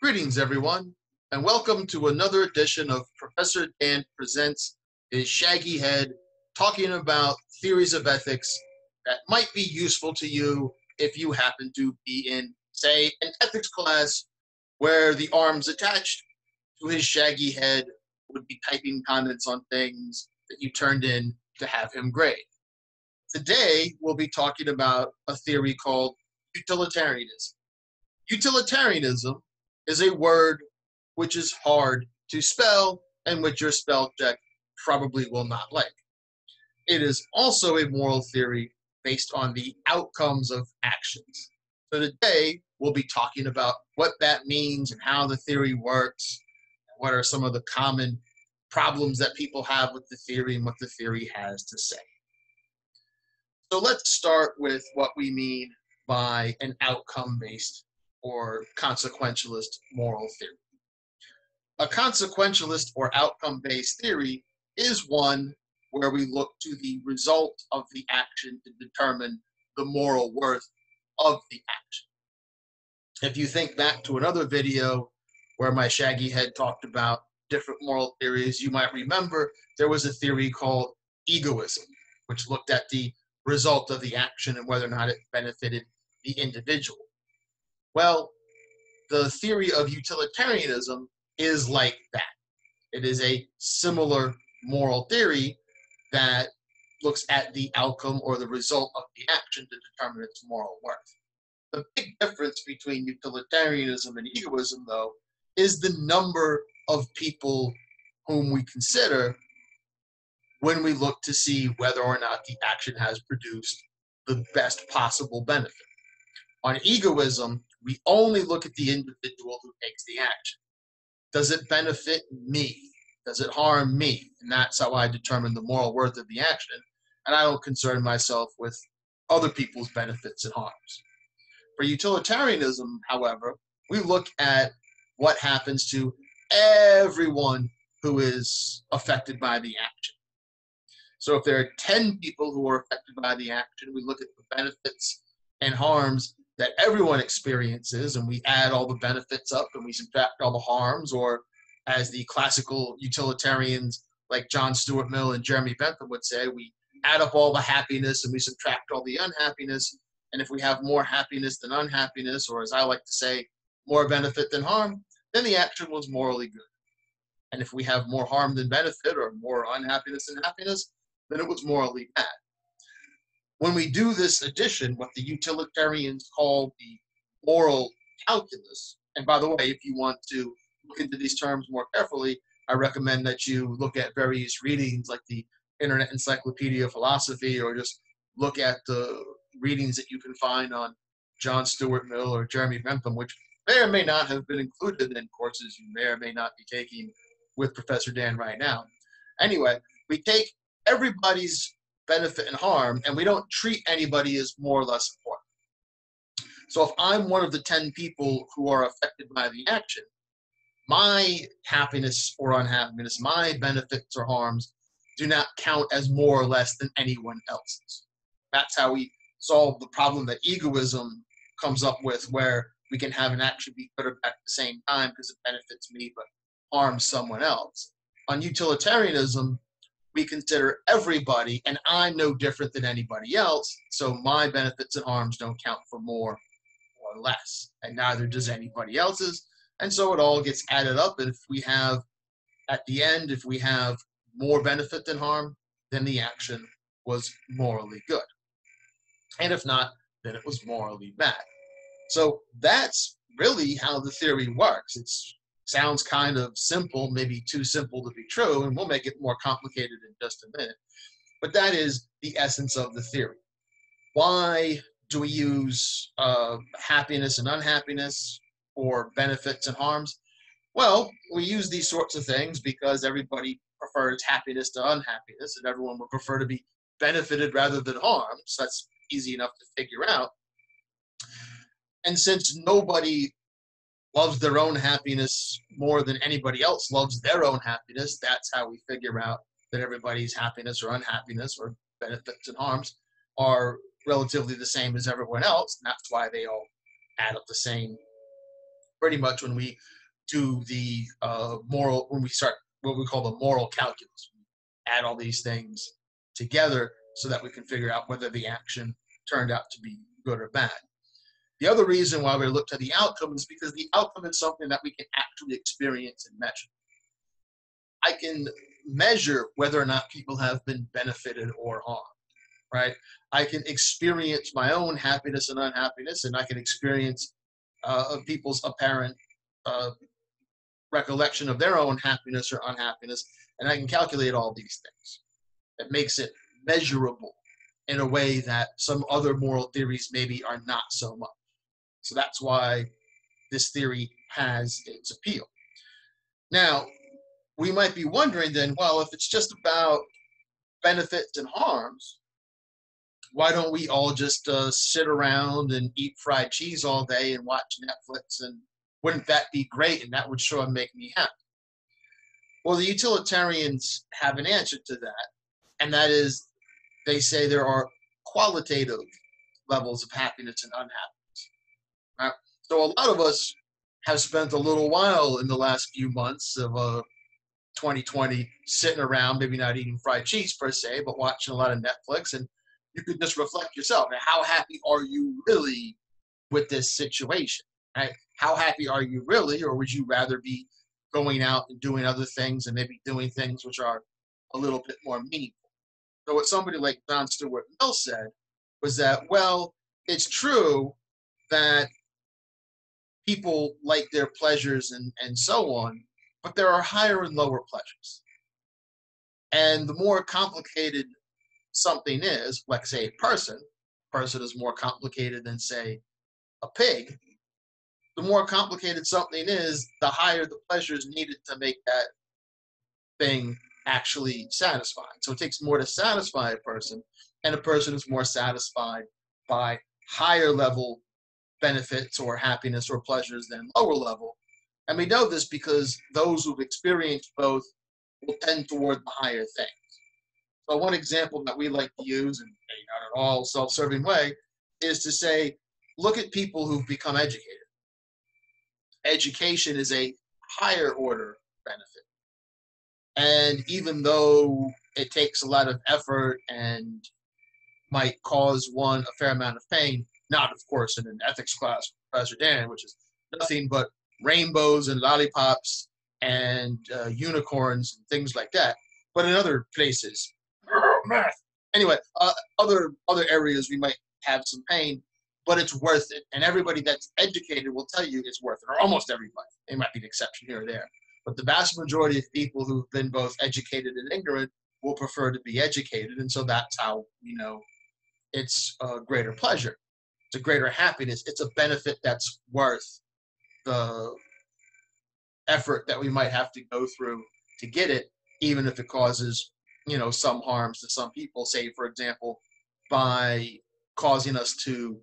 Greetings, everyone, and welcome to another edition of Professor Dan Presents His Shaggy Head, talking about theories of ethics that might be useful to you if you happen to be in, say, an ethics class where the arms attached to his shaggy head would be typing comments on things that you turned in to have him grade. Today, we'll be talking about a theory called utilitarianism. Utilitarianism is a word which is hard to spell and which your spell check probably will not like. It is also a moral theory based on the outcomes of actions. So today we'll be talking about what that means and how the theory works, what are some of the common problems that people have with the theory and what the theory has to say. So let's start with what we mean by an outcome-based or consequentialist moral theory. A consequentialist or outcome-based theory is one where we look to the result of the action to determine the moral worth of the action. If you think back to another video where my shaggy head talked about different moral theories, you might remember there was a theory called egoism, which looked at the result of the action and whether or not it benefited the individual. Well, the theory of utilitarianism is like that. It is a similar moral theory that looks at the outcome or the result of the action to determine its moral worth. The big difference between utilitarianism and egoism, though, is the number of people whom we consider when we look to see whether or not the action has produced the best possible benefit. On egoism, we only look at the individual who takes the action. Does it benefit me? Does it harm me? And that's how I determine the moral worth of the action. And I don't concern myself with other people's benefits and harms. For utilitarianism, however, we look at what happens to everyone who is affected by the action. So if there are 10 people who are affected by the action, we look at the benefits and harms that everyone experiences, and we add all the benefits up and we subtract all the harms, or as the classical utilitarians like John Stuart Mill and Jeremy Bentham would say, we add up all the happiness and we subtract all the unhappiness, and if we have more happiness than unhappiness, or as I like to say, more benefit than harm, then the action was morally good. And if we have more harm than benefit, or more unhappiness than happiness, then it was morally bad. When we do this addition, what the utilitarians call the moral calculus, and by the way, if you want to look into these terms more carefully, I recommend that you look at various readings like the Internet Encyclopedia of Philosophy, or just look at the readings that you can find on John Stuart Mill or Jeremy Bentham, which may or may not have been included in courses you may or may not be taking with Professor Dan right now. Anyway, we take everybody's benefit and harm, and we don't treat anybody as more or less important. So if I'm one of the 10 people who are affected by the action, my happiness or unhappiness, my benefits or harms, do not count as more or less than anyone else's. That's how we solve the problem that egoism comes up with, where we can have an action be good or bad at the same time because it benefits me but harms someone else. On utilitarianism, we consider everybody, and I'm no different than anybody else, so my benefits and harms don't count for more or less, and neither does anybody else's, and so it all gets added up, and if we have, at the end, if we have more benefit than harm, then the action was morally good. And if not, then it was morally bad. So that's really how the theory works. It sounds kind of simple, maybe too simple to be true, and we'll make it more complicated in just a minute. But that is the essence of the theory. Why do we use happiness and unhappiness for benefits and harms? Well, we use these sorts of things because everybody prefers happiness to unhappiness, and everyone would prefer to be benefited rather than harmed. So that's easy enough to figure out. And since nobody loves their own happiness more than anybody else loves their own happiness, that's how we figure out that everybody's happiness or unhappiness or benefits and harms are relatively the same as everyone else, and that's why they all add up the same pretty much when we do the when we start what we call the moral calculus. Add all these things together so that we can figure out whether the action turned out to be good or bad. The other reason why we look to the outcome is because the outcome is something that we can actually experience and measure. I can measure whether or not people have been benefited or harmed, right? I can experience my own happiness and unhappiness, and I can experience people's apparent recollection of their own happiness or unhappiness, and I can calculate all these things. It makes it measurable in a way that some other moral theories maybe are not so much. So that's why this theory has its appeal. Now, we might be wondering then, well, if it's just about benefits and harms, why don't we all just sit around and eat fried cheese all day and watch Netflix, and wouldn't that be great, and that would sure make me happy? Well, the utilitarians have an answer to that, and that is they say there are qualitative levels of happiness and unhappiness. Right? So a lot of us have spent a little while in the last few months of 2020 sitting around, maybe not eating fried cheese per se, but watching a lot of Netflix, and you could just reflect yourself. Now, how happy are you really with this situation? Right? How happy are you really, or would you rather be going out and doing other things and maybe doing things which are a little bit more meaningful? So what somebody like John Stuart Mill said was that, well, it's true that people like their pleasures and so on, but there are higher and lower pleasures. And the more complicated something is, like say a person is more complicated than say a pig. The more complicated something is, the higher the pleasures needed to make that thing actually satisfying. So it takes more to satisfy a person, and a person is more satisfied by higher level benefits or happiness or pleasures than lower level. And we know this because those who've experienced both will tend toward the higher things. So one example that we like to use, in a not at all self-serving way, is to say, look at people who've become educated. Education is a higher order benefit. And even though it takes a lot of effort and might cause one a fair amount of pain, not, of course, in an ethics class with Professor Dan, which is nothing but rainbows and lollipops and unicorns and things like that, but in other places, math. Anyway, other areas we might have some pain, but it's worth it. And everybody that's educated will tell you it's worth it, or almost everybody. There might be an exception here or there. But the vast majority of people who've been both educated and ignorant will prefer to be educated. And so that's how we know it's a greater pleasure. It's a greater happiness. It's a benefit that's worth the effort that we might have to go through to get it, even if it causes, some harms to some people, say, for example, by causing us to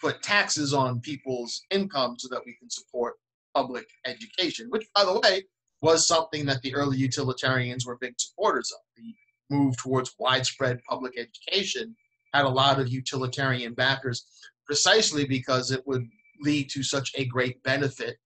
put taxes on people's income so that we can support public education, which, by the way, was something that the early utilitarians were big supporters of. The move towards widespread public education had a lot of utilitarian backers, precisely because it would lead to such a great benefit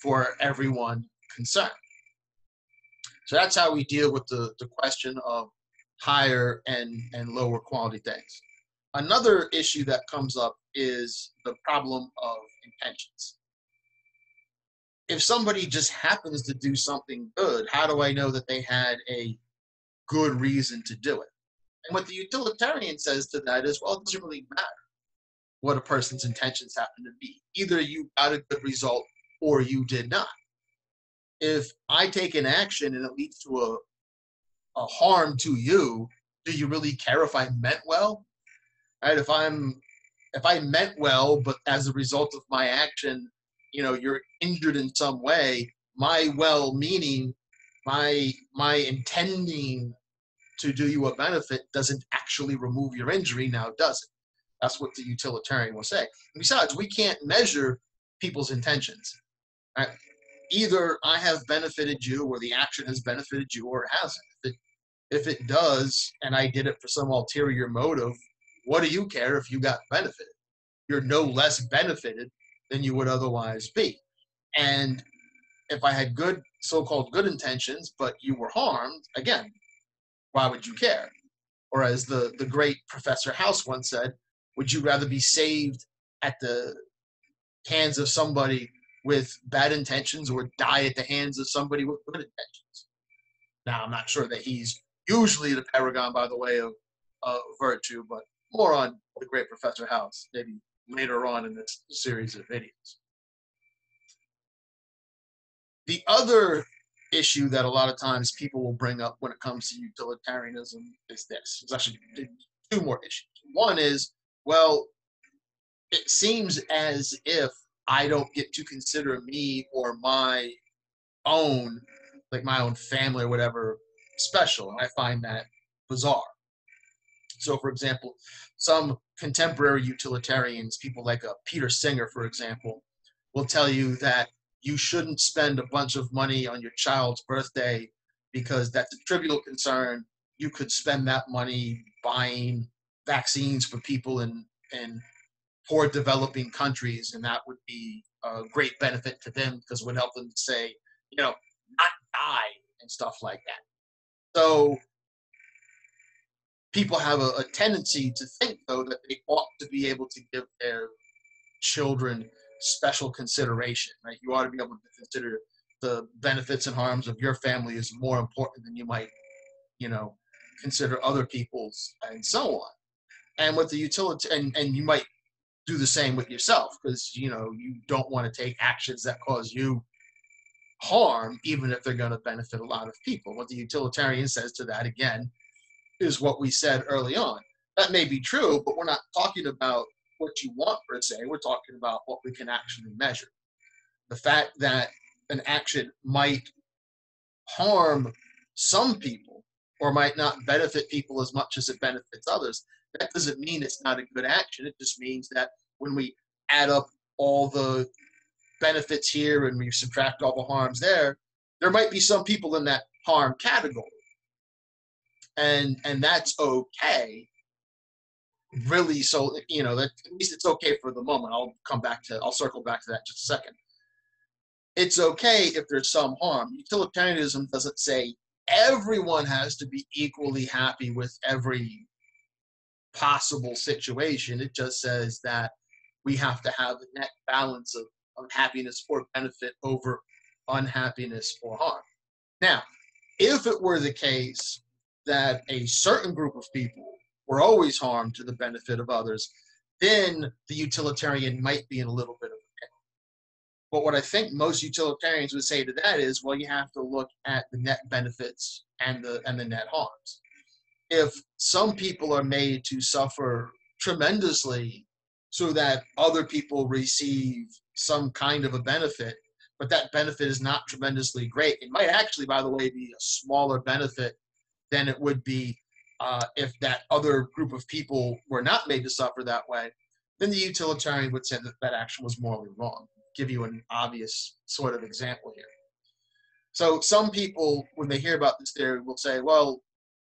for everyone concerned. So that's how we deal with the question of higher and lower quality things. Another issue that comes up is the problem of intentions. If somebody just happens to do something good, how do I know that they had a good reason to do it? And what the utilitarian says to that is, well, it doesn't really matter what a person's intentions happen to be. Either you got a good result or you did not. If I take an action and it leads to a harm to you, do you really care if I meant well? Right? If I meant well, but as a result of my action, you're injured in some way, my well-meaning, my intending to do you a benefit doesn't actually remove your injury, now does it? That's what the utilitarian will say. And besides, we can't measure people's intentions. Right? Either I have benefited you, or the action has benefited you, or it hasn't. If it does, and I did it for some ulterior motive, what do you care if you got benefited? You're no less benefited than you would otherwise be. And if I had good, so-called good intentions, but you were harmed, again, why would you care? Or as the great Professor House once said, would you rather be saved at the hands of somebody with bad intentions or die at the hands of somebody with good intentions? Now, I'm not sure that he's usually the paragon, by the way, of virtue, but more on the great Professor House, maybe later on in this series of videos. The other issue that a lot of times people will bring up when it comes to utilitarianism is this. There's actually two more issues. One is, well, it seems as if I don't get to consider me or my own, like my own family or whatever, special. And I find that bizarre. So, for example, some contemporary utilitarians, people like Peter Singer, for example, will tell you that you shouldn't spend a bunch of money on your child's birthday because that's a trivial concern. You could spend that money buying vaccines for people in poor developing countries, and that would be a great benefit to them because it would help them to say, not die and stuff like that. So people have a tendency to think, though, that they ought to be able to give their children special consideration, right? You ought to be able to consider the benefits and harms of your family as more important than you might, consider other people's, and so on. And with the utility, and you might do the same with yourself, because you don't want to take actions that cause you harm, even if they're going to benefit a lot of people. What the utilitarian says to that, again, is what we said early on. That may be true, but we're not talking about what you want per se. We're talking about what we can actually measure. The fact that an action might harm some people or might not benefit people as much as it benefits others, that doesn't mean it's not a good action. It just means that when we add up all the benefits here and we subtract all the harms there might be some people in that harm category. And that's okay, really. So that at least it's okay for the moment. I'll circle back to that in just a second. It's okay if there's some harm. Utilitarianism doesn't say everyone has to be equally happy with every possible situation. It just says that we have to have a net balance of happiness or benefit over unhappiness or harm. Now, if it were the case that a certain group of people were always harmed to the benefit of others, then the utilitarian might be in a little bit of a pickle. But what I think most utilitarians would say to that is, well, you have to look at the net benefits and the net harms. If some people are made to suffer tremendously so that other people receive some kind of a benefit, but that benefit is not tremendously great, it might actually, by the way, be a smaller benefit than it would be if that other group of people were not made to suffer that way, then the utilitarian would say that that action was morally wrong. Give you an obvious sort of example here. So some people, when they hear about this theory, will say, well,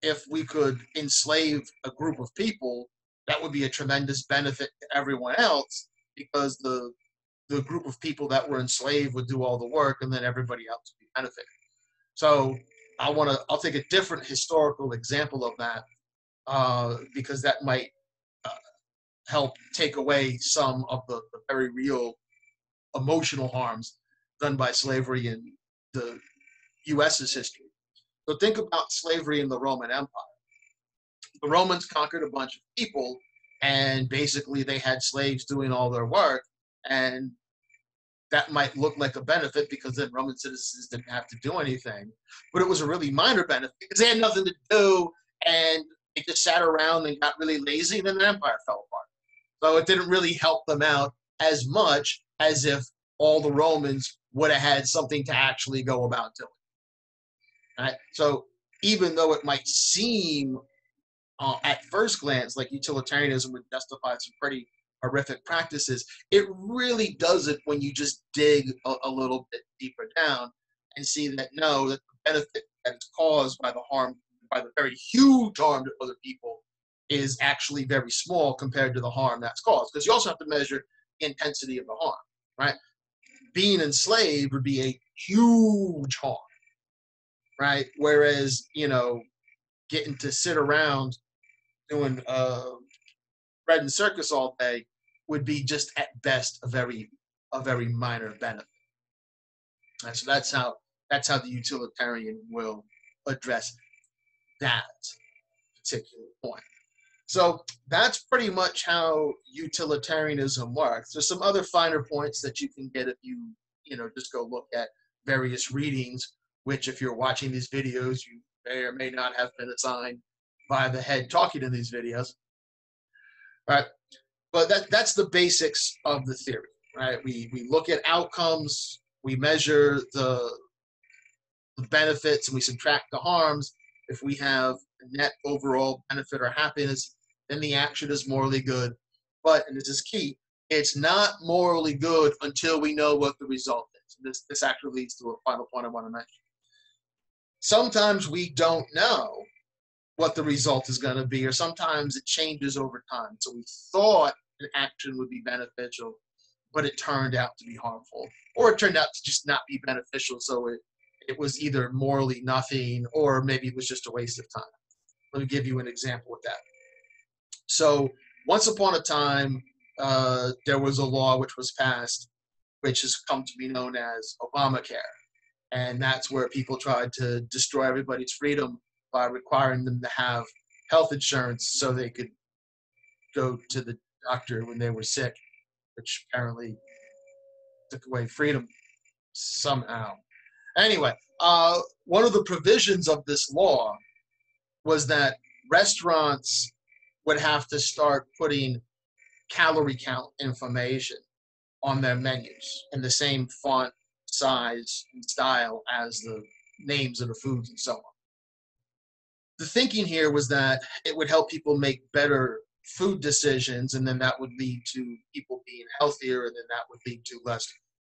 if we could enslave a group of people, that would be a tremendous benefit to everyone else, because the group of people that were enslaved would do all the work and then everybody else would be benefited. So I'll take a different historical example of that because that might help take away some of the very real emotional harms done by slavery in the U.S.'s history. So think about slavery in the Roman Empire. The Romans conquered a bunch of people, and basically they had slaves doing all their work, and that might look like a benefit because then Roman citizens didn't have to do anything. But it was a really minor benefit because they had nothing to do, and they just sat around and got really lazy, and then the empire fell apart. So it didn't really help them out as much as if all the Romans would have had something to actually go about doing. Right? So even though it might seem at first glance like utilitarianism would justify some pretty horrific practices, it really doesn't when you just dig a little bit deeper down and see that no, that the benefit that is caused by the harm, by the very huge harm to other people, is actually very small compared to the harm that's caused. Because you also have to measure the intensity of the harm. right? Being enslaved would be a huge harm, right? Whereas, getting to sit around doing bread and circus all day would be just at best a very minor benefit. And so that's how the utilitarian will address that particular point. So that's pretty much how utilitarianism works. There's some other finer points that you can get if you just go look at various readings, which if you're watching these videos, you may or may not have been assigned by the head talking in these videos. Right? But that's the basics of the theory, right? We look at outcomes, we measure the benefits, and we subtract the harms. If we have a net overall benefit or happiness, then the action is morally good. But, and this is key, it's not morally good until we know what the result is. And this actually leads to a final point I want to mention. Sometimes we don't know what the result is going to be, or sometimes it changes over time. So we thought an action would be beneficial, but it turned out to be harmful, or it turned out to just not be beneficial. So it was either morally nothing, or maybe it was just a waste of time. Let me give you an example with that. So once upon a time, there was a law which was passed, which has come to be known as Obamacare. And that's where people tried to destroy everybody's freedom by requiring them to have health insurance so they could go to the doctor when they were sick, which apparently took away freedom somehow. Anyway, one of the provisions of this law was that restaurants would have to start putting calorie count information on their menus in the same font, size, and style as the names of the foods and so on. The thinking here was that it would help people make better food decisions, and then that would lead to people being healthier, and then that would lead to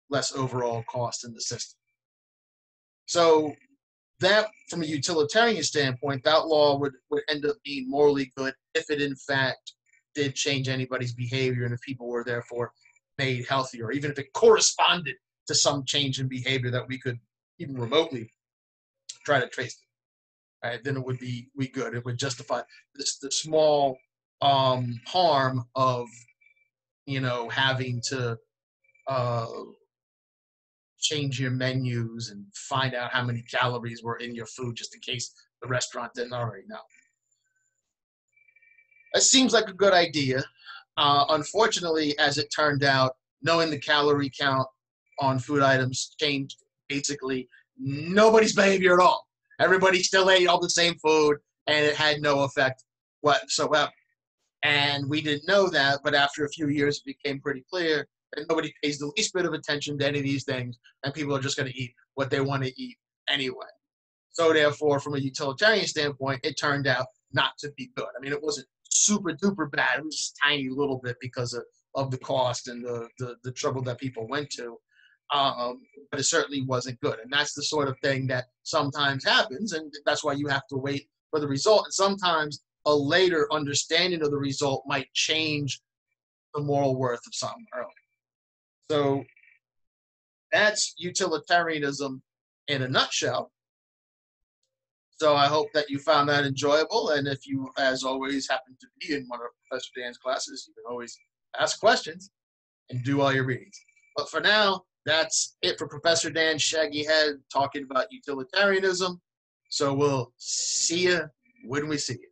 less overall cost in the system. So that, from a utilitarian standpoint, that law would end up being morally good if it in fact did change anybody's behavior, and if people were therefore made healthier, even if it corresponded to some change in behavior that we could even remotely try to trace it. Right, then it would be good. It would justify the small harm of having to change your menus and find out how many calories were in your food just in case the restaurant didn't already know. It seems like a good idea. Unfortunately, as it turned out, knowing the calorie count on food items changed basically nobody's behavior at all. Everybody still ate all the same food, and it had no effect whatsoever. And we didn't know that, but after a few years, it became pretty clear that nobody pays the least bit of attention to any of these things, and people are just going to eat what they want to eat anyway. So therefore, from a utilitarian standpoint, it turned out not to be good. I mean, it wasn't super duper bad. It was just a tiny little bit because of the cost and the trouble that people went to. But it certainly wasn't good. And that's the sort of thing that sometimes happens, and that's why you have to wait for the result. And sometimes a later understanding of the result might change the moral worth of something early. So that's utilitarianism in a nutshell. So I hope that you found that enjoyable. And if you, as always, happen to be in one of Professor Dan's classes, you can always ask questions and do all your readings. But for now, that's it for Professor Dan's Shaggy Head talking about utilitarianism. So we'll see you when we see you.